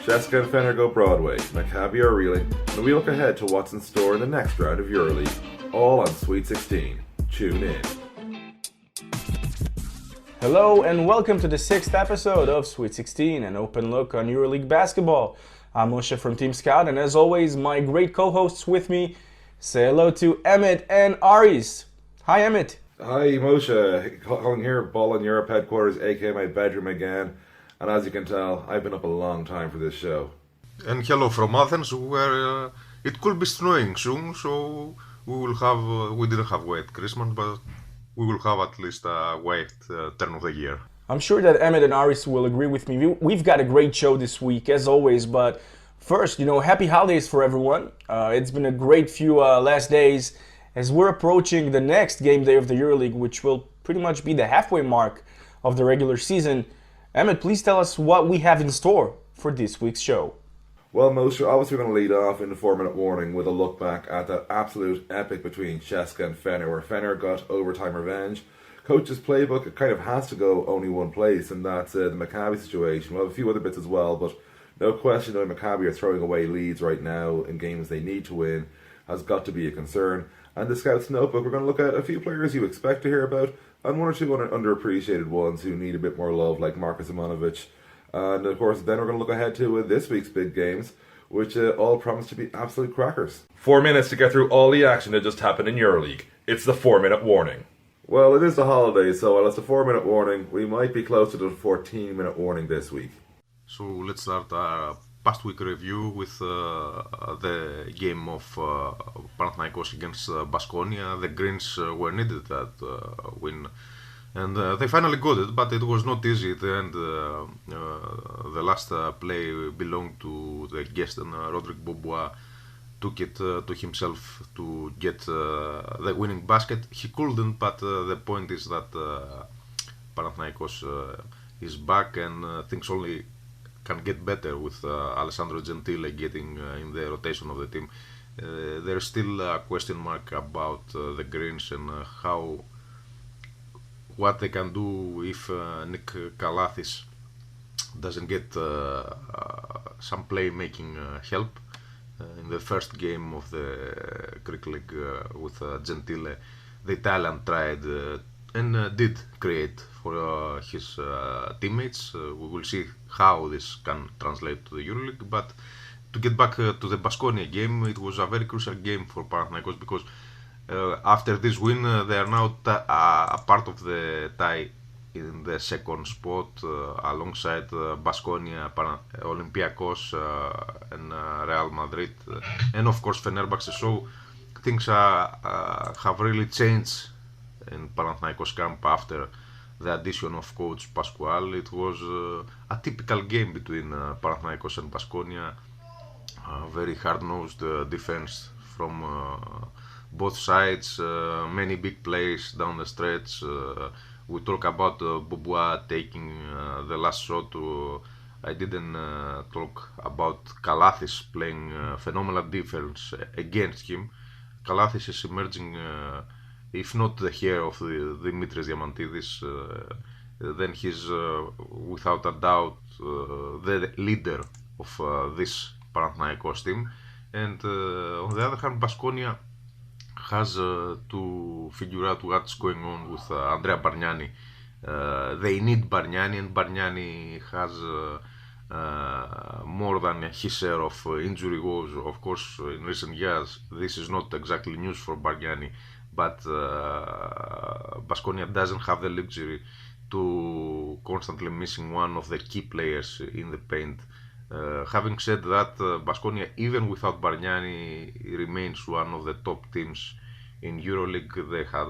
Jessica and Fenner go Broadway, Maccabi are reeling, and we look ahead to what's in store in the next round of EuroLeague, all on Sweet 16. Tune in. Hello and welcome to the 6th episode of Sweet 16, an open look on EuroLeague basketball. I'm Moshe from Team Scout, and as always, my great co-hosts with me. Say hello to Emmett and Aris. Hi, Emmett. Hi, Moshe. Calling here, Ball in Europe headquarters, aka my bedroom again. And as you can tell, I've been up a long time for this show. And hello from Athens, where it could be snowing soon, so we didn't have white Christmas, but we will have at least a white turn of the year. I'm sure that Emmett and Aris will agree with me. We've got a great show this week, as always, but first, happy holidays for everyone. It's been a great few last days as we're approaching the next game day of the EuroLeague, which will pretty much be the halfway mark of the regular season. Emmett, please tell us what we have in store for this week's show. Well, Moshe, obviously we're going to lead off in the 4-minute warning with a look back at that absolute epic between Cheska and Fenner, where Fenner got overtime revenge. Coach's playbook, it kind of has to go only one place, and that's the Maccabi situation. We'll have a few other bits as well, but no question that Maccabi are throwing away leads right now in games they need to win has got to be a concern. And the Scouts Notebook, we're going to look at a few players you expect to hear about, and one or two underappreciated ones who need a bit more love, like Marcus Imonovic. And of course, then we're going to look ahead to this week's big games, which all promise to be absolute crackers. 4 minutes to get through all the action that just happened in EuroLeague. It's the 4-minute warning. Well, it is the holidays, so while it's a 4-minute warning, we might be closer to the 14-minute warning this week. So let's start our past week review with the game of Panathinaikos against Baskonia. The Greens were needed that win, and they finally got it, but it was not easy at the end. The last play belonged to the guest, and Roderick Bobois took it to himself to get the winning basket. He couldn't, but the point is that Panathinaikos is back, and things only can get better with Alessandro Gentile getting in the rotation of the team. There's still a question mark about the Greens and what they can do if Nick Kalathis doesn't get some playmaking help. In the first game of the Greek League with Gentile, the Italian tried and did create for his teammates. We will see how this can translate to the EuroLeague, but to get back to the Baskonia game, it was a very crucial game for Panathinaikos because after this win, they are now a part of the tie in the second spot alongside Baskonia, Olympiacos and Real Madrid, and of course Fenerbahce. So things have really changed in Panathinaikos camp after the addition of coach Pascual. It was a typical game between Panathinaikos and Baskonia. Very hard-nosed defense from both sides, many big plays down the stretch. We talk about Bobois taking the last shot. I didn't talk about Kalathis playing phenomenal defense against him. Kalathis is emerging, if not the heir of Dimitris Diamantidis, then he's without a doubt the leader of this Panathinaikos team. And on the other hand, Baskonia has to figure out what's going on with Andrea Bargnani. They need Bargnani, and Bargnani has more than his share of injury woes. Of course, in recent years, this is not exactly news for Bargnani, but Baskonia doesn't have the luxury to constantly missing one of the key players in the paint. Having said that, Baskonia, even without Bargnani, remains one of the top teams in EuroLeague. They had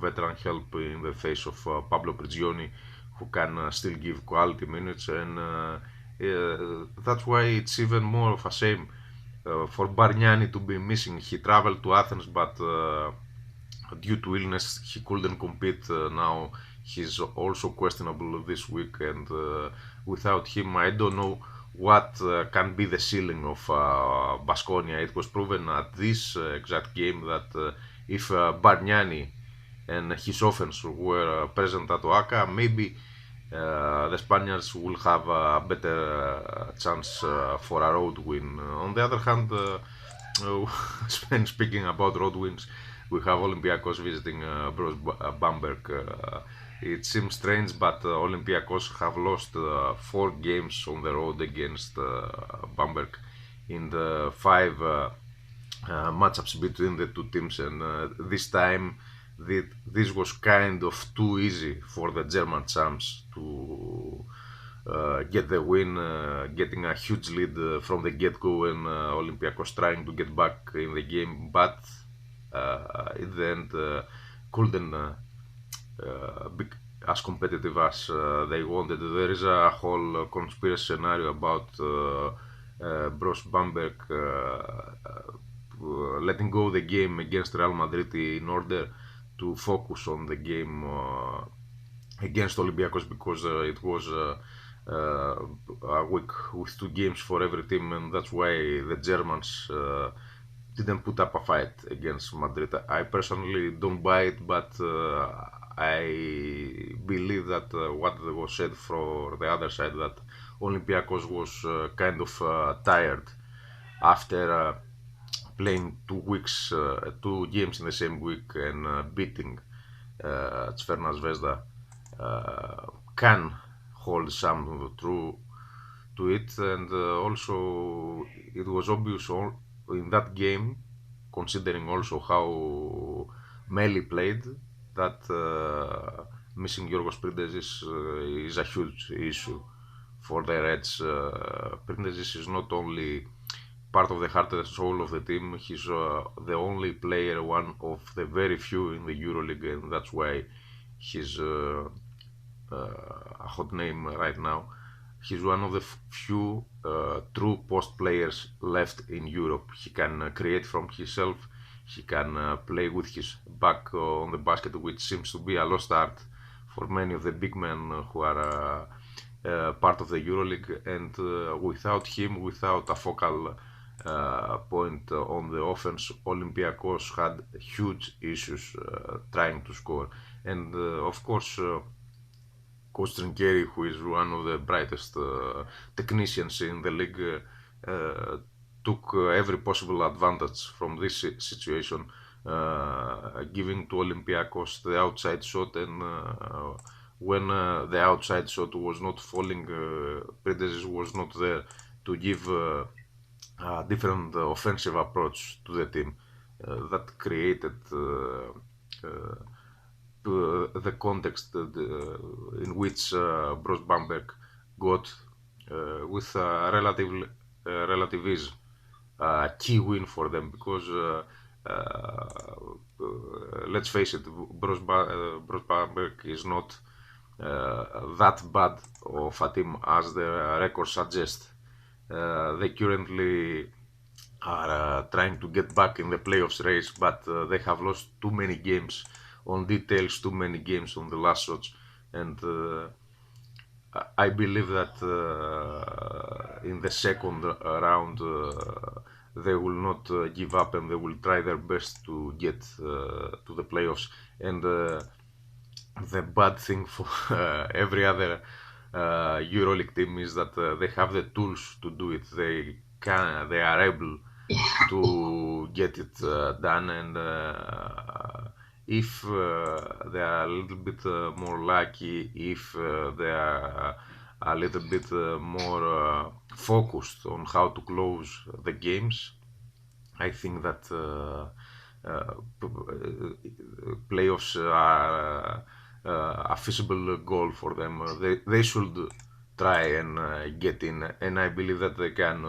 veteran help in the face of Pablo Prigioni, who can still give quality minutes, and that's why it's even more of a shame for Bargnani to be missing. He traveled to Athens, but due to illness, he couldn't compete. Now he's also questionable this week, and without him, I don't know what can be the ceiling of Baskonia. It was proven at this exact game that if Bargnani and his offense were present at Oaka, maybe the Spaniards will have a better chance for a road win. On the other hand, speaking about road wins, we have Olympiacos visiting Bamberg. It seems strange, but Olympiacos have lost 4 games on the road against Bamberg in the 5 matchups between the two teams, and this time this was kind of too easy for the German champs to get the win, getting a huge lead from the get-go, and Olympiacos trying to get back in the game, but in the end couldn't be as competitive as they wanted. There is a whole conspiracy scenario about Bros Bamberg letting go the game against Real Madrid in order to focus on the game against Olympiacos, because it was a week with 2 games for every team, and that's why the Germans didn't put up a fight against Madrid. I personally don't buy it, but I believe that what was said for the other side, that Olympiacos was kind of tired after playing 2 games in the same week, and beating Crvena Zvezda can hold some truth to it. And also it was obvious in that game, considering also how Meli played, that missing Yorgos Printezis is a huge issue for the Reds. Printezis is not only part of the heart and soul of the team, he's the only player, one of the very few in the EuroLeague, and that's why he's a hot name right now. He's one of the few true post players left in Europe. He can create from himself, he can play with his back on the basket, which seems to be a lost art for many of the big men who are part of the EuroLeague, and without him, without a focal point on the offense, Olympiacos had huge issues trying to score. And of course, Coach Trinchieri, who is one of the brightest technicians in the league, took every possible advantage from this situation, giving to Olympiacos the outside shot, and when the outside shot was not falling, Printezis was not there to give a different offensive approach to the team. That created the context in which Bros Bamberg got with relative ease a key win for them, because let's face it, Bros Bamberg is not that bad of a team as the record suggests. They currently are trying to get back in the playoffs race, but they have lost too many games on details, too many games on the last shots, and I believe that in the second round they will not give up, and they will try their best to get to the playoffs. And the bad thing for every other EuroLeague team is that they have the tools to do it. They are able to get it done, and if they are a little bit more lucky, if they are a little bit more focused on how to close the games, I think that playoffs are a feasible goal for them. They should try and get in, and I believe that they can.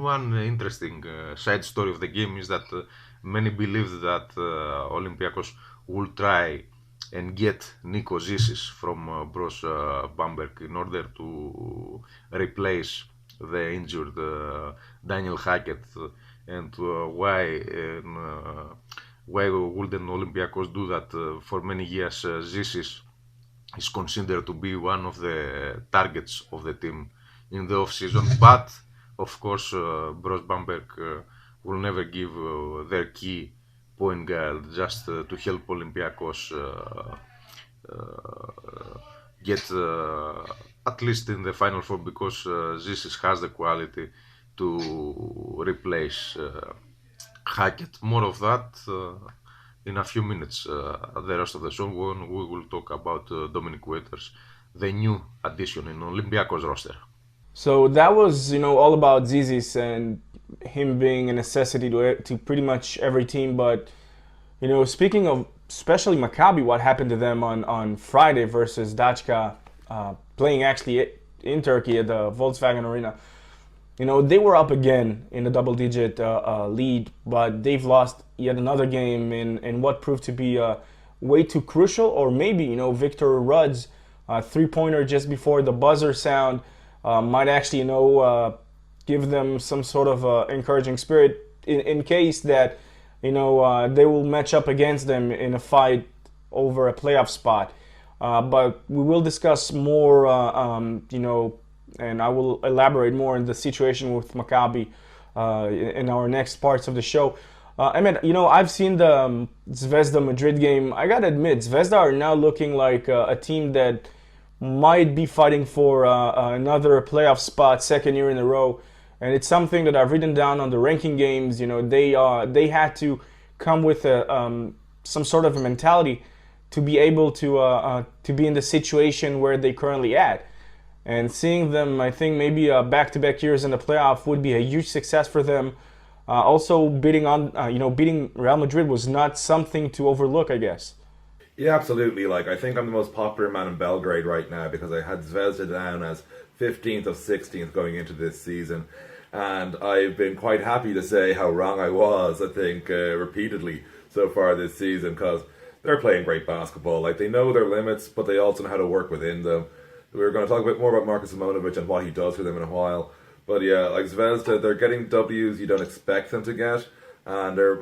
One interesting side story of the game is that many believe that Olympiacos will try and get Nico Zisis from Bros Bamberg in order to replace the injured Daniel Hackett. And why wouldn't Olympiacos do that? For many years, Zisis is considered to be one of the targets of the team in the off-season, but of course Bros Bamberg will never give their key point guard just to help Olympiacos get at least in the Final Four, because this has the quality to replace Hackett. More of that in a few minutes. The rest of the show, when we will talk about Dominic Waiters, the new addition in Olympiacos roster. So that was, all about Zizis and him being a necessity to pretty much every team. But, speaking of especially Maccabi, what happened to them on Friday versus Dachka, playing actually in Turkey at the Volkswagen Arena. They were up again in a double-digit lead, but they've lost yet another game in what proved to be way too crucial, or maybe, Victor Rudd's three-pointer just before the buzzer sound might actually, give them some sort of encouraging spirit in case that, they will match up against them in a fight over a playoff spot. But we will discuss more, and I will elaborate more on the situation with Maccabi in our next parts of the show. I've seen the Zvezda Madrid game. I gotta admit, Zvezda are now looking like a team that might be fighting for another playoff spot, second year in a row. And it's something that I've written down on the ranking games. They had to come with some sort of a mentality to be able to be in the situation where they currently at. And seeing them, I think maybe back-to-back years in the playoff would be a huge success for them. Also, beating Real Madrid was not something to overlook, I guess. Yeah, absolutely. I think I'm the most popular man in Belgrade right now because I had Zvezda down as 15th or 16th going into this season. And I've been quite happy to say how wrong I was, I think, repeatedly so far this season, because they're playing great basketball. They know their limits, but they also know how to work within them. We're going to talk a bit more about Marcus Simonovic and what he does for them in a while. But yeah, Zvezda, they're getting W's you don't expect them to get. And they're,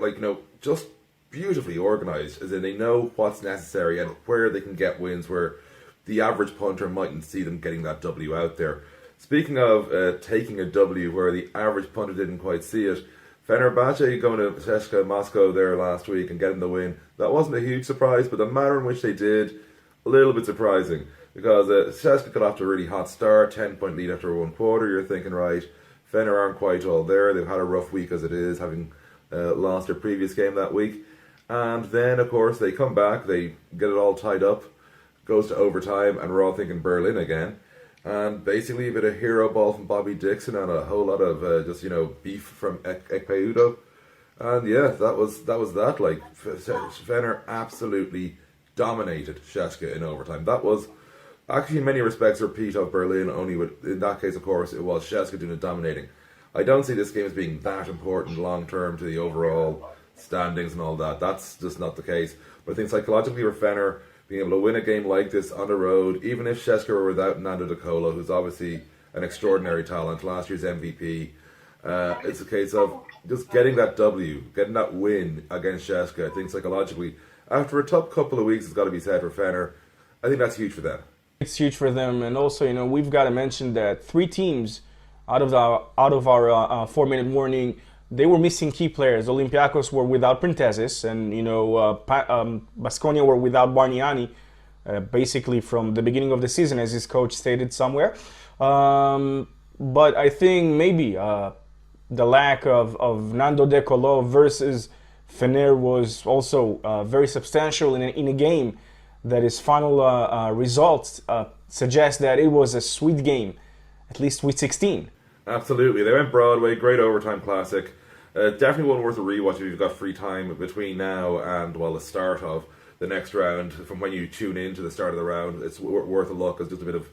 just beautifully organised, as in they know what's necessary and where they can get wins where the average punter mightn't see them getting that W out there. Speaking of taking a W where the average punter didn't quite see it, Fenerbahce going to CSKA Moscow there last week and getting the win, that wasn't a huge surprise, but the manner in which they did, a little bit surprising. Because CSKA got off to a really hot start, 10-point lead after one quarter. You're thinking, right, Fener aren't quite all there. They've had a rough week as it is, having lost their previous game that week. And then, of course, they come back, they get it all tied up, goes to overtime, and we're all thinking Berlin again. And basically a bit of hero ball from Bobby Dixon and a whole lot of beef from Ekpeudo. And yeah, that was that. Fener absolutely dominated CSKA in overtime. That was actually in many respects a repeat of Berlin, only in that case, of course, it was CSKA doing the dominating. I don't see this game as being that important long term to the overall standings and all that. That's just not the case. But I think psychologically for Fener, being able to win a game like this on the road, even if CSKA were without Nando De Colo, who's obviously an extraordinary talent, last year's MVP, it's a case of just getting that W, getting that win against CSKA. I think psychologically, after a tough couple of weeks, it's got to be said for Fener, I think that's huge for them. It's huge for them, and also, we've got to mention that three teams out of our 4-minute warning, they were missing key players. Olympiacos were without Printezis, and Baskonia were without Bargnani, basically from the beginning of the season, as his coach stated somewhere. But I think maybe the lack of Nando De Colo versus Fener was also very substantial in a game that his final results suggest that it was a sweet game, at least Sweet 16. Absolutely. They went Broadway, great overtime classic. Definitely one worth a rewatch if you've got free time between now and, the start of the next round. From when you tune in to the start of the round, it's worth a look. It's just a bit of,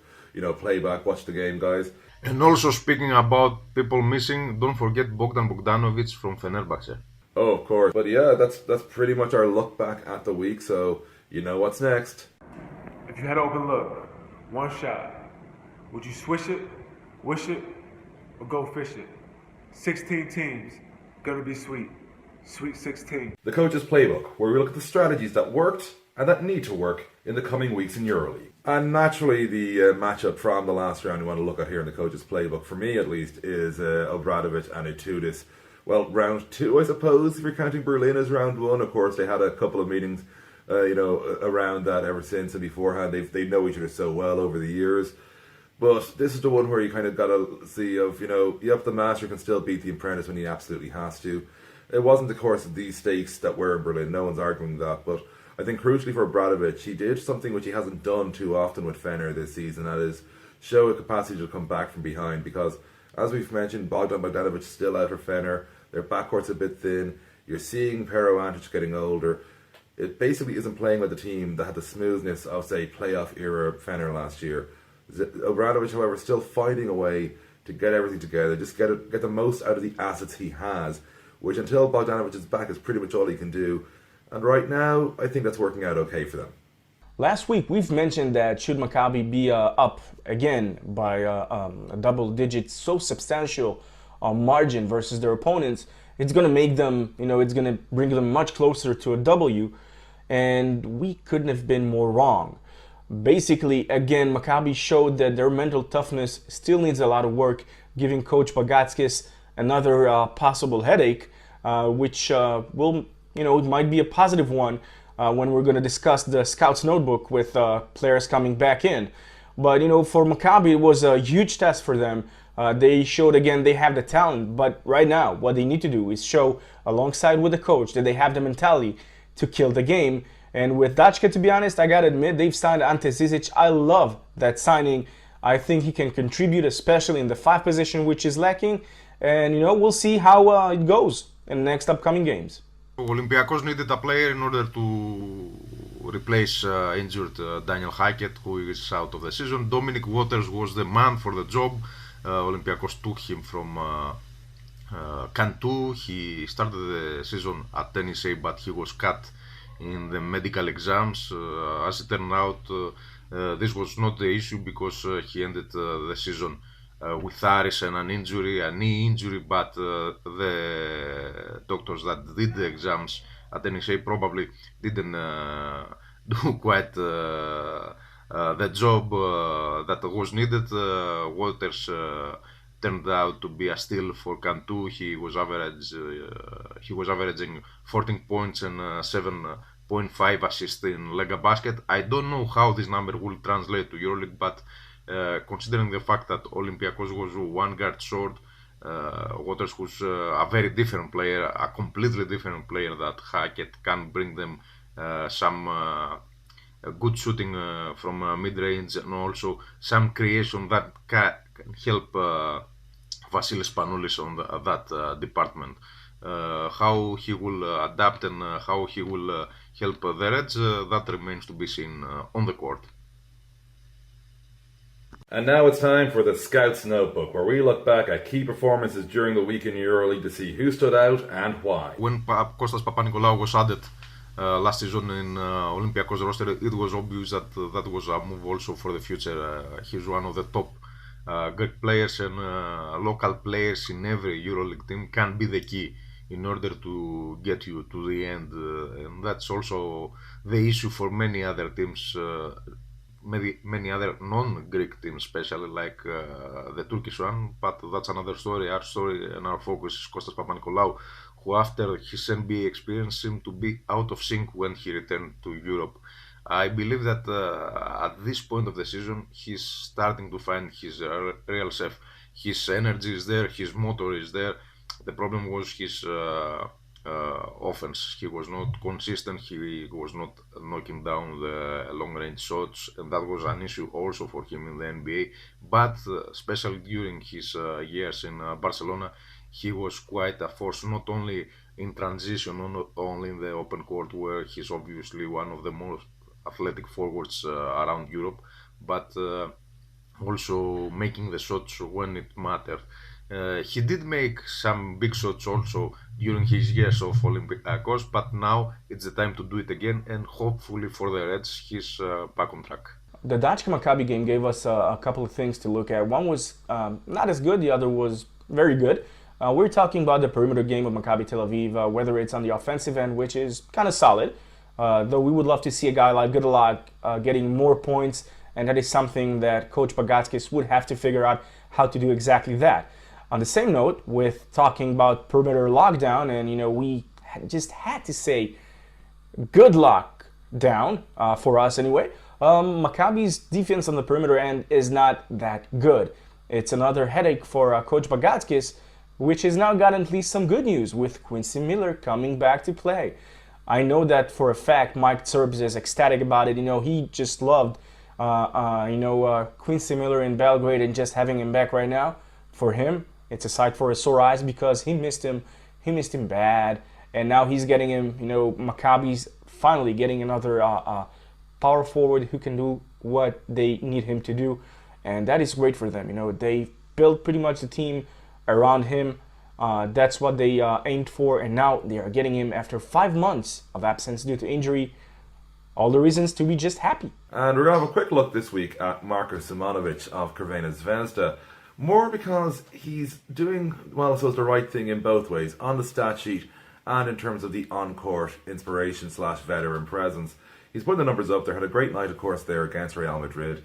playback. Watch the game, guys. And also, speaking about people missing, don't forget Bogdan Bogdanovic from Fenerbahce. Oh, of course. But yeah, that's pretty much our look back at the week, so you know what's next. If you had an open look, one shot, would you swish it, wish it, or go fish it? 16 teams, gonna be sweet. Sweet 16. The Coach's Playbook, where we look at the strategies that worked and that need to work in the coming weeks in EuroLeague. And naturally, the matchup from the last round we want to look at here in the Coach's Playbook, for me at least, is Obradovic and Itudis. Well, round two, I suppose, if you're counting Berlin as round one. Of course, they had a couple of meetings around that ever since and beforehand. They know each other so well over the years. But this is the one where you kind of got to see the master can still beat the apprentice when he absolutely has to. It wasn't, of course, these stakes that were in Berlin. No one's arguing that. But I think crucially for Obradovic, he did something which he hasn't done too often with Fener this season. That is, show a capacity to come back from behind. Because, as we've mentioned, Bogdanovic is still out for Fener. Their backcourt's a bit thin. You're seeing Pero Antic getting older. It basically isn't playing like the team that had the smoothness of, say, playoff era Fener last year. Obradovic, however, still finding a way to get everything together, just get the most out of the assets he has, which until Bogdanovic is back is pretty much all he can do. And right now, I think that's working out okay for them. Last week, we've mentioned that should Maccabi be up again by a double digit, so substantial margin versus their opponents, it's going to make them, it's going to bring them much closer to a W. And we couldn't have been more wrong. Basically, again, Maccabi showed that their mental toughness still needs a lot of work, giving Coach Bagatskis another possible headache, which will, it might be a positive one when we're going to discuss the Scouts Notebook with players coming back in. But, for Maccabi, it was a huge test for them. They showed, again, they have the talent, but right now, what they need to do is show, alongside with the coach, that they have the mentality to kill the game. And with Dačka, to be honest, I gotta admit, they've signed Ante Zizic. I love that signing. I think he can contribute, especially in the 5 position, which is lacking. And, we'll see how it goes in the next upcoming games. Olympiacos needed a player in order to replace injured Daniel Hackett, who is out of the season. Dominic Waters was the man for the job. Olympiacos took him from Cantu. He started the season at NSA, but he was cut in the medical exams. As it turned out, this was not the issue because he ended the season with Aris and an injury, a knee injury, but the doctors that did the exams at NSA probably didn't do quite the job that was needed. Waters turned out to be a steal for Cantu. He was averaging 14 points and 7.5 assists in Lega Basket. I don't know how this number will translate to EuroLeague, but considering the fact that Olympiacos was one guard short, Waters was a very different player, a completely different player that Hackett can bring them some good shooting from mid-range and also some creation that can help Vasilis Panoulis on that department. How he will adapt and how he will help the Reds, that remains to be seen on the court. And now it's time for the Scouts Notebook, where we look back at key performances during the week in EuroLeague to see who stood out and why. When Kostas Papanikolaou was added last season in Olympiacos roster, it was obvious that that was a move also for the future. He's one of the top Greek players, and local players in every EuroLeague team can be the key in order to get you to the end. And that's also the issue for many other teams, many other non-Greek teams, especially like the Turkish one, but that's another story. Our story and our focus is Kostas Papanikolaou, who after his NBA experience seemed to be out of sync when he returned to Europe. I believe that at this point of the season, he's starting to find his real self. His energy is there, his motor is there. The problem was his offense. He was not consistent, he was not knocking down the long-range shots, and that was an issue also for him in the NBA. But especially during his years in Barcelona, he was quite a force, not only in transition, not only in the open court, where he's obviously one of the most athletic forwards around Europe, but also making the shots when it mattered. He did make some big shots also during his years of Olympiacos, but now it's the time to do it again, and hopefully for the Reds, he's back on track. The Dačka Maccabi game gave us a couple of things to look at. One was not as good, the other was very good. We're talking about the perimeter game of Maccabi Tel Aviv, whether it's on the offensive end, which is kind of solid, though we would love to see a guy like Goodalak getting more points, and that is something that Coach Bagatskis would have to figure out how to do exactly that. On the same note, with talking about perimeter lockdown, and we just had to say, good luck down for us anyway. Maccabi's defense on the perimeter end is not that good. It's another headache for Coach Bagatskis, which has now gotten at least some good news with Quincy Miller coming back to play. I know that for a fact Mike Serbs is ecstatic about it. He just loved Quincy Miller in Belgrade, and just having him back right now, for him, it's a sight for his sore eyes because he missed him. He missed him bad, and now he's getting him. Maccabi's finally getting another power forward who can do what they need him to do, and that is great for them. They built pretty much the team around him. That's what they aimed for, and now they are getting him after 5 months of absence due to injury. All the reasons to be just happy. And we're going to have a quick look this week at Marko Simonovic of Crvena Zvezda. More because he's doing, I suppose, the right thing in both ways, on the stat sheet and in terms of the on-court inspiration / veteran presence. He's putting the numbers up there, had a great night, of course, there against Real Madrid.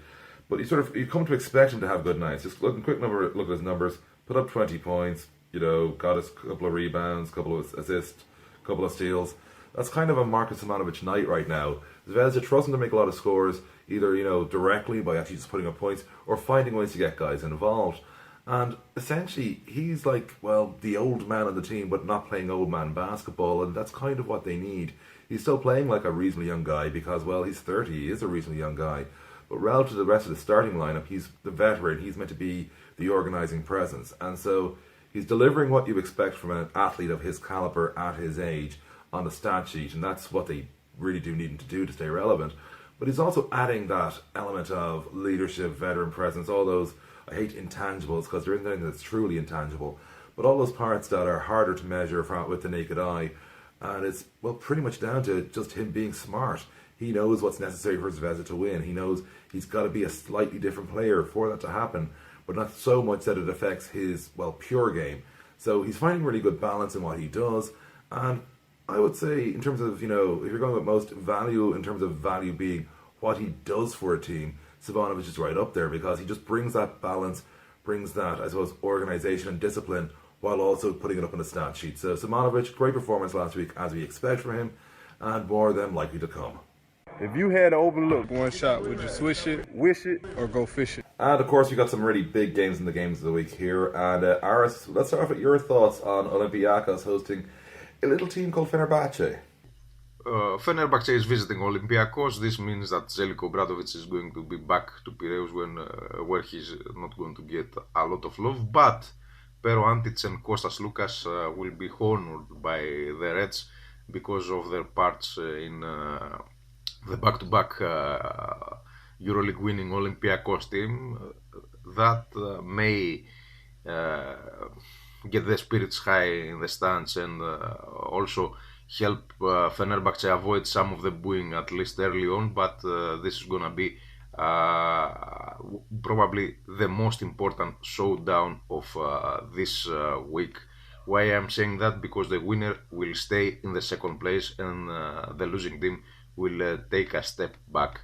But you come to expect him to have good nights. Just look at his numbers, put up 20 points, got a couple of rebounds, couple of assists, couple of steals. That's kind of a Marko Simonovic night right now. Zvezda trust him to make a lot of scores, either directly by actually just putting up points or finding ways to get guys involved. And essentially, he's like, the old man on the team, but not playing old man basketball, and that's kind of what they need. He's still playing like a reasonably young guy because, he's 30, he is a reasonably young guy. But relative to the rest of the starting lineup, he's the veteran, he's meant to be the organising presence. And so he's delivering what you expect from an athlete of his caliber at his age on the stat sheet, and that's what they really do need him to do to stay relevant. But he's also adding that element of leadership, veteran presence, all those, I hate intangibles because there isn't anything that's truly intangible, but all those parts that are harder to measure with the naked eye. And it's, pretty much down to just him being smart. He knows what's necessary for Zvezda to win. He knows he's got to be a slightly different player for that to happen, but not so much that it affects his, pure game. So he's finding really good balance in what he does. And I would say, in terms of, if you're going with most value, in terms of value being what he does for a team, Simonovic is right up there because he just brings that balance, brings that, I suppose, organisation and discipline while also putting it up on the stat sheet. So Simonovic, great performance last week, as we expect from him, and more of them likely to come. If you had to overlook one shot, would you swish it, wish it, or go fish it? And of course, we've got some really big games in the games of the week here. And Aris, let's start off with your thoughts on Olympiacos hosting a little team called Fenerbahce. Fenerbahce is visiting Olympiacos. This means that Zeljko Obradovic is going to be back to Piraeus where he's not going to get a lot of love. But Pero Antic and Kostas Lukas will be honored by the Reds because of their parts in the back-to-back EuroLeague winning Olympiacos team. That may get the spirits high in the stands and also help Fenerbahce avoid some of the booing, at least early on. But this is gonna be probably the most important showdown of this week. Why I'm saying that? Because the winner will stay in the second place and the losing team will take a step back.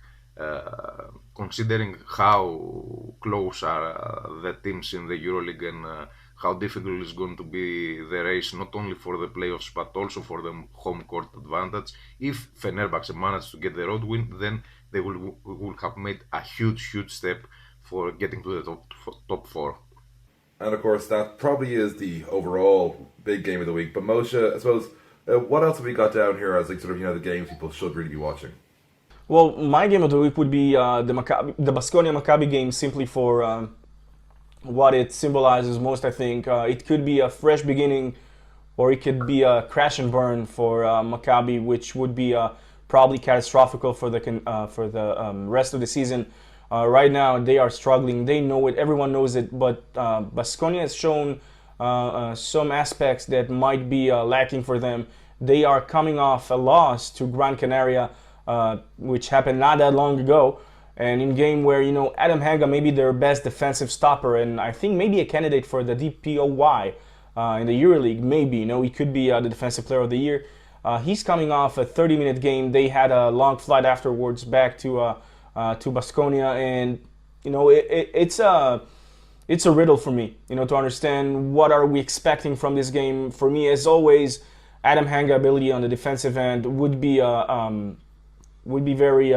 Considering how close are the teams in the EuroLeague and how difficult is going to be the race, not only for the playoffs but also for the home court advantage. If Fenerbahce manage to get the road win, then they will have made a huge step for getting to the top four. And of course, that probably is the overall big game of the week. But Moshe, I suppose, what else have we got down here as the games people should really be watching? Well, my game of the week would be the Baskonia Maccabi game, simply for what it symbolizes most. I think it could be a fresh beginning, or it could be a crash and burn for Maccabi, which would be probably catastrophic for the rest of the season. Right now, they are struggling. They know it. Everyone knows it. But Baskonia has shown some aspects that might be lacking for them. They are coming off a loss to Gran Canaria, which happened not that long ago, and in game where Adam Hanga may be their best defensive stopper, and I think maybe a candidate for the DPOY in the EuroLeague. Maybe he could be the defensive player of the year. He's coming off a 30-minute game. They had a long flight afterwards back to Baskonia, and it's a riddle for me, to understand what are we expecting from this game. For me, as always, Adam Hanga ability on the defensive end would be would be very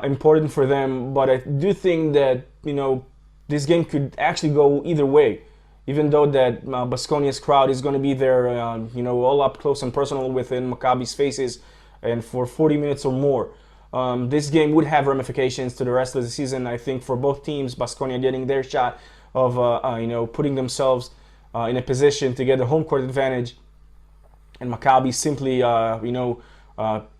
important for them. But I do think that, you know, this game could actually go either way, even though that Baskonia's crowd is going to be there, you know, all up close and personal within Maccabi's faces, and for 40 minutes or more. This game would have ramifications to the rest of the season, I think, for both teams. Baskonia getting their shot of, you know, putting themselves in a position to get the home court advantage, and Maccabi simply, you know,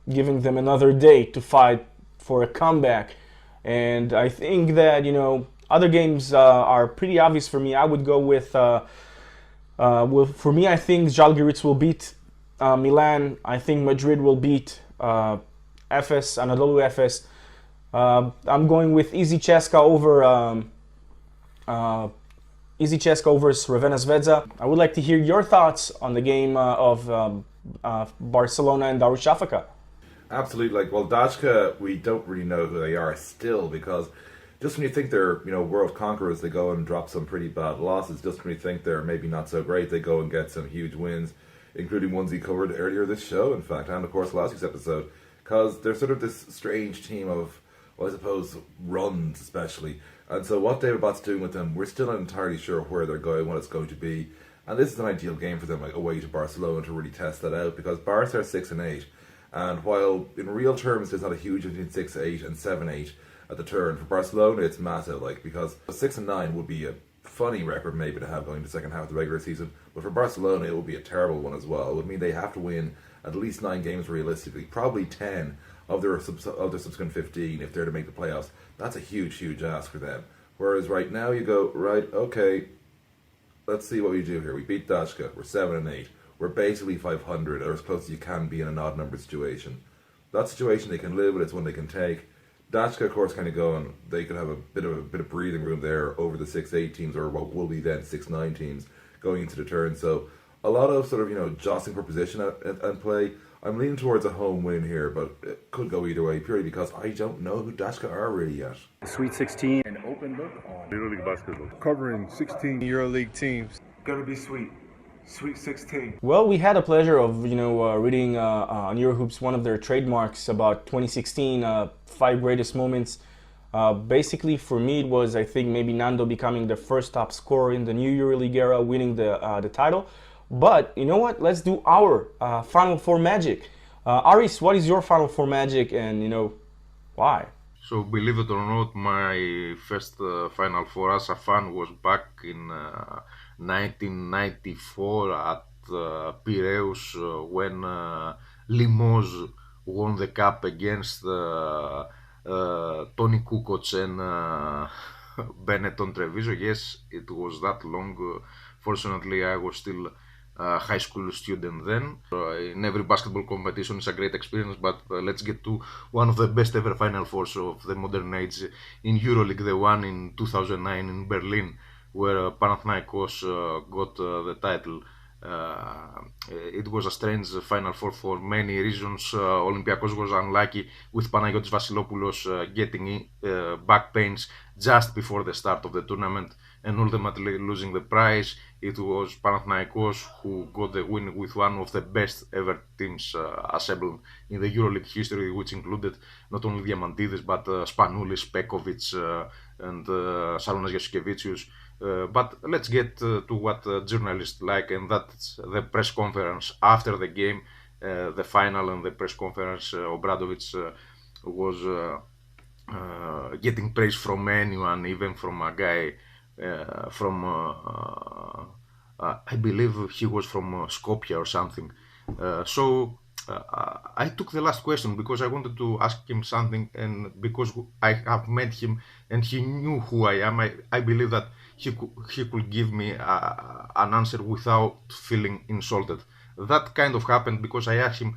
giving them another day to fight for a comeback. And I think that, you know, other games are pretty obvious for me. I would go with, well, for me, I think Žalgiris will beat Milan. I think Madrid will beat Efes, Anadolu Efes. I'm going with Easy Ceska over Crvena Zvezda. I would like to hear your thoughts on the game of Barcelona and Darussafaka. Absolutely. Like, well, Dachka, we don't really know who they are still, because just when you think they're, you know, world conquerors, they go and drop some pretty bad losses. Just when you think they're maybe not so great, they go and get some huge wins, including ones he covered earlier this show, in fact, and of course last week's episode, because they're sort of this strange team of, well, I suppose, runs especially. And so what David Bott's doing with them, we're still not entirely sure where they're going, what it's going to be. And this is an ideal game for them, like away to Barcelona, to really test that out, because Barca are 6-8. And while in real terms there's not a huge between 6-8 and 7-8 at the turn, for Barcelona it's massive, like, because 6-9 would be a funny record maybe to have going to the second half of the regular season, but for Barcelona it would be a terrible one as well. It would mean they have to win at least 9 games realistically, probably 10 of their subsequent 15 if they're to make the playoffs. That's a huge ask for them. Whereas right now you go, right, okay, let's see what we do here. We beat Dachka, we're 7-8. We're basically 500, or as close as you can be in an odd number situation. That situation they can live with, it's one they can take. Dachka, of course, kind of going, they could have a bit of breathing room there over the 6-8 teams, or what will be then 6-9 teams going into the turn. So a lot of sort of, you know, jostling for position and play. I'm leaning towards a home win here, but it could go either way, purely because I don't know who Dachka are really yet. Sweet 16, an open look on EuroLeague basketball. Covering 16 EuroLeague teams. Gonna be sweet. Sweet 16. Well, we had a pleasure of, you know, reading on EuroHoops one of their trademarks about 2016, 5 greatest moments. Basically, for me, it was, I think, maybe Nando becoming the first top scorer in the new EuroLeague era, winning the title. But you know what? Let's do our Final Four magic. Aris, what is your Final Four magic, and you know why? So, believe it or not, my first Final Four as a fan was back in 1994 at Piraeus when Limoges won the cup against Tony Kukoc and Benetton Treviso. Yes, it was that long. Fortunately, I was still a high school student then. In every basketball competition is a great experience, but let's get to one of the best ever Final Fours of the modern age in EuroLeague, the one in 2009 in Berlin, where Panathinaikos got the title. It was a strange Final Four for many reasons. Olympiacos was unlucky with Panagiotis Vasilopoulos getting back pains just before the start of the tournament and ultimately losing the prize. It was Panathinaikos who got the win with one of the best ever teams assembled in the EuroLeague history, which included not only Diamantidis but Spanoulis, Pekovic and Sarunas Jasukevicius. But let's get to what journalists like, and that's the press conference after the game, the final and the press conference. Obradovic was getting praise from anyone, even from a guy from, I believe he was from Skopje or something. So I took the last question because I wanted to ask him something, and because I have met him and he knew who I am, I believe that he could give me an answer without feeling insulted. That kind of happened because I asked him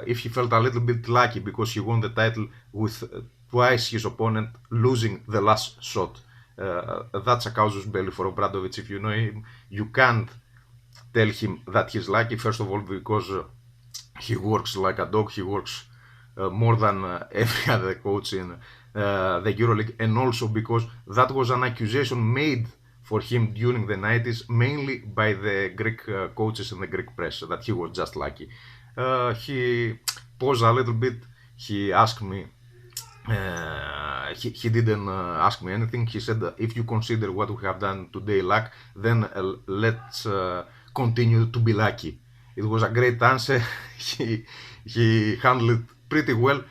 if he felt a little bit lucky because he won the title with twice his opponent losing the last shot. That's a casus belli for Obradovic. If you know him, you can't tell him that he's lucky, first of all because he works like a dog. He works more than every other coach in the EuroLeague, and also because that was an accusation made for him during the 90s, mainly by the Greek coaches and the Greek press, that he was just lucky. He paused a little bit he asked me. He didn't ask me anything. He said, if you consider what we have done today luck, then let's continue to be lucky. It was a great answer. he handled it pretty well.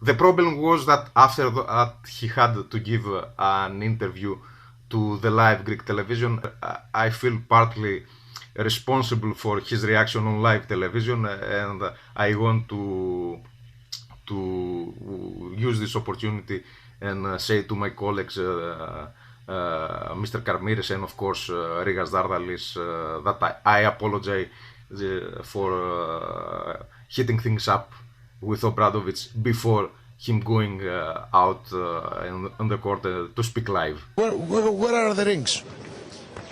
The problem was that after that he had to give an interview to the live Greek television. I feel partly responsible for his reaction on live television, and I want to use this opportunity and say to my colleagues, Mr. Karmiris and of course Rigas Dardalis, that I apologize for hitting things up with Obradovic before him going out on the court to speak live. Where are the rings?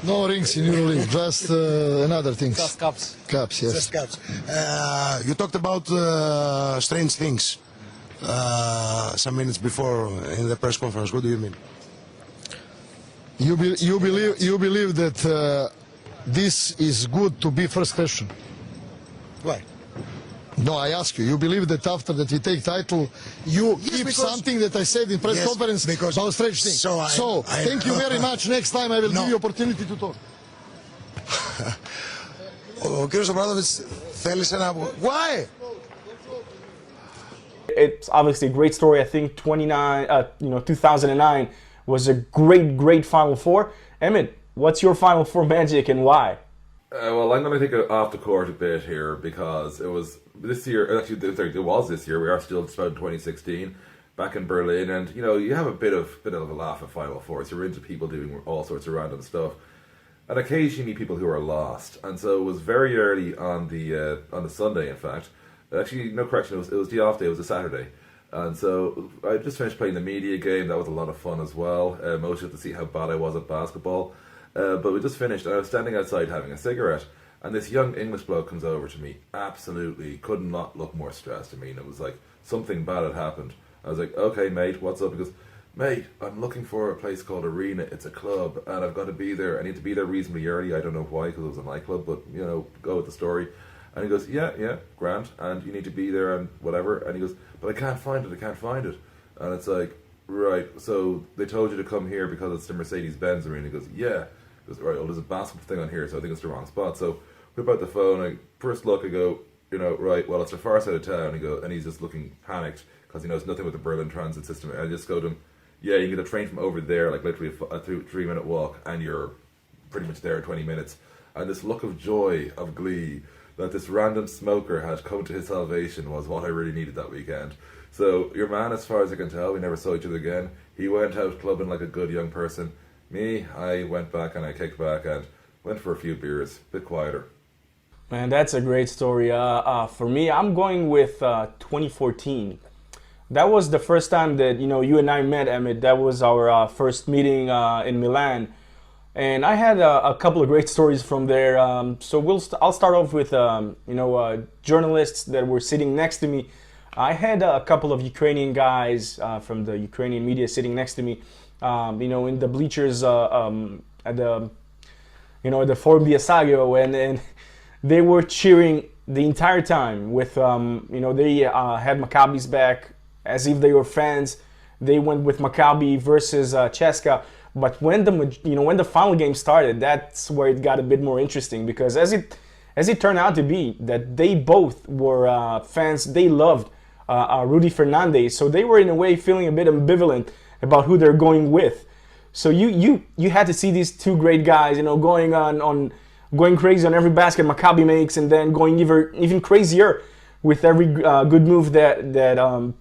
No rings in EuroLeague, just another things. Just cups. Cups, yes. Just cups. You talked about strange things some minutes before in the press conference. What do you mean? You believe that this is good to be first question? Why? No, I ask you. You believe that after that we take title, you Yes, keep because- something that I said in press Yes, conference because- about strange things. So thank you very much. Next time I will No. give you opportunity to talk. Ο κύριος Ομπράδοβιτς θέλησε να... Why? It's obviously a great story. I think 2009 was a great Final Four. Emmett, what's your Final Four magic and why? Well, I'm going to take it off the court a bit here because it was this year. Actually, it was this year. We are still just about 2016, back in Berlin, and you know you have a bit of a laugh at Final Fours. You're into people doing all sorts of random stuff, and occasionally you meet people who are lost. And so it was very early on the Sunday. In fact, actually, no correction. It was the off day. It was a Saturday, and so I just finished playing the media game. That was a lot of fun as well. Mostly to see how bad I was at basketball. But we just finished, and I was standing outside having a cigarette, and this young English bloke comes over to me. Absolutely could not look more stressed. I mean, it was like something bad had happened. I was like, okay, mate, what's up? He goes, mate, I'm looking for a place called Arena. It's a club, and I've got to be there. I need to be there reasonably early. I don't know why, because it was a nightclub, but, you know, go with the story. And he goes, yeah, grand, and you need to be there and whatever. And he goes, but I can't find it. And it's like, right, so they told you to come here because it's the Mercedes-Benz Arena. He goes, yeah. He goes, right, well, there's a basketball thing on here, so I think it's the wrong spot. So whip out the phone, first look, I go, you know, right, well, it's the far side of town. And he's just looking panicked because he knows nothing with the Berlin transit system. And I just go to him, yeah, you can get a train from over there, like literally a 3-minute walk, and you're pretty much there in 20 minutes. And this look of joy, of glee, that this random smoker had come to his salvation was what I really needed that weekend. So your man, as far as I can tell, we never saw each other again. He went out clubbing like a good young person. Me, I went back and I kicked back and went for a few beers, a bit quieter. Man, that's a great story. For me, I'm going with 2014. That was the first time that you and I met, Emmett. That was our first meeting in Milan, and I had a couple of great stories from there. So I'll start off with journalists that were sitting next to me. I had a couple of Ukrainian guys from the Ukrainian media sitting next to me. In the bleachers at the Forum Diasago, and they were cheering the entire time with, they had Maccabi's back as if they were fans. They went with Maccabi versus CSKA, but when the final game started, that's where it got a bit more interesting, because as it turned out to be, that they both were fans. They loved Rudy Fernandez, so they were in a way feeling a bit ambivalent about who they're going with. So you had to see these two great guys, going crazy on every basket Maccabi makes, and then going even crazier with every good move that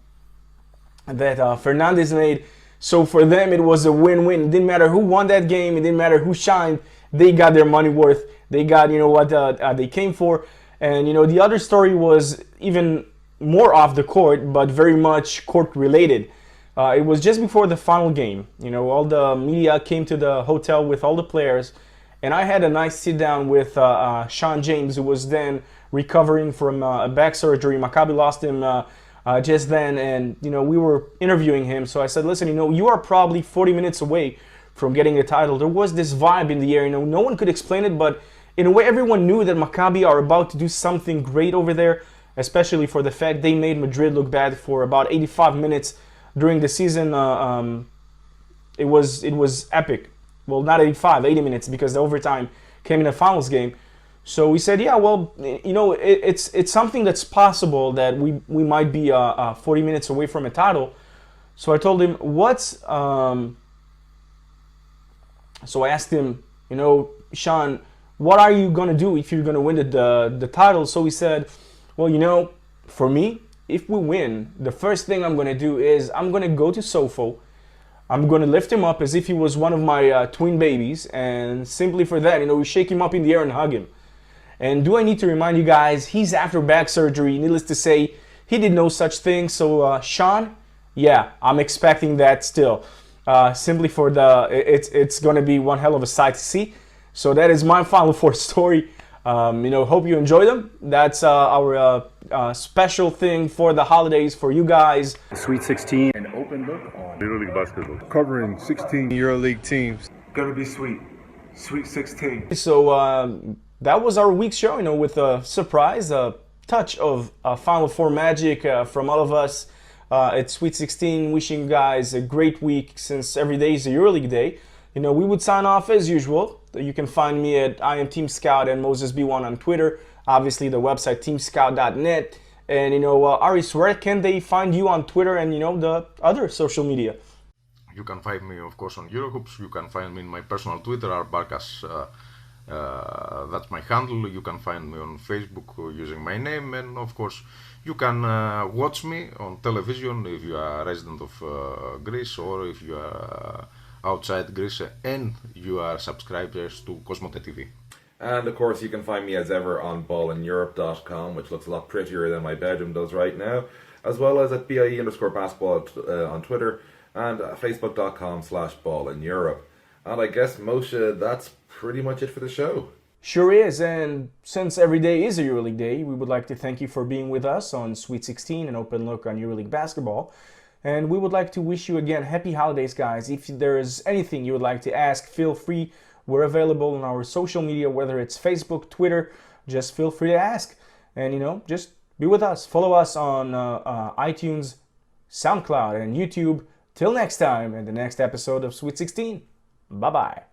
Fernandez made. So for them, it was a win-win. It didn't matter who won that game. It didn't matter who shined. They got their money worth. They got what they came for. And the other story was even more off the court, but very much court related. It was just before the final game. All the media came to the hotel with all the players, and I had a nice sit down with Sean James, who was then recovering from a back surgery. Maccabi lost him just then, and we were interviewing him. So I said, listen, you are probably 40 minutes away from getting the title. There was this vibe in the air. No one could explain it, but in a way, everyone knew that Maccabi are about to do something great over there. especially for the fact they made Madrid look bad for about 85 minutes during the season. It was epic. Well, not 85, 80 minutes, because the overtime came in the finals game. So we said, yeah, well, you know, it's something that's possible that we might be 40 minutes away from a title. So I told him, so I asked him, you know, Sean, what are you going to do if you're going to win the title? So he said, well, you know, for me, if we win, the first thing I'm going to do is I'm going to go to Sofo. I'm going to lift him up as if he was one of my twin babies. And simply for that, you know, we shake him up in the air and hug him. And do I need to remind you guys, he's after back surgery. Needless to say, he did no such thing. So, Sean, yeah, I'm expecting that still. Simply for it's going to be one hell of a sight to see. So that is my Final Four story. You know, hope you enjoy them. That's our special thing for the holidays for you guys. Sweet 16, an open look on EuroLeague basketball. Covering 16 EuroLeague teams. Gonna be sweet. Sweet 16. So that was our week's show, you know, with a surprise, a touch of Final Four magic from all of us. It's Sweet 16. Wishing you guys a great week, since every day is a EuroLeague day. You know, we would sign off as usual. You can find me at I am Team Scout and MosesB1 on Twitter. Obviously, the website teamscout.net. And, you know, Aris, where can they find you on Twitter and, you know, the other social media? You can find me, of course, on EuroHoops. You can find me in my personal Twitter, Arbarkas. That's my handle. You can find me on Facebook using my name. And, of course, you can watch me on television if you are a resident of Greece, or if you are outside Greece and you are subscribers to Cosmote TV. And of course, you can find me as ever on ballineurope.com, which looks a lot prettier than my bedroom does right now, as well as at BIE_basketball on Twitter, and facebook.com/ballineurope. And I guess, Moshe, that's pretty much it for the show. Sure is, and since every day is a EuroLeague day, we would like to thank you for being with us on Sweet 16, an open look on EuroLeague basketball. And we would like to wish you again happy holidays, guys. If there is anything you would like to ask, feel free. We're available on our social media, whether it's Facebook, Twitter. Just feel free to ask. And, you know, just be with us. Follow us on iTunes, SoundCloud, and YouTube. Till next time, and the next episode of Sweet 16. Bye-bye.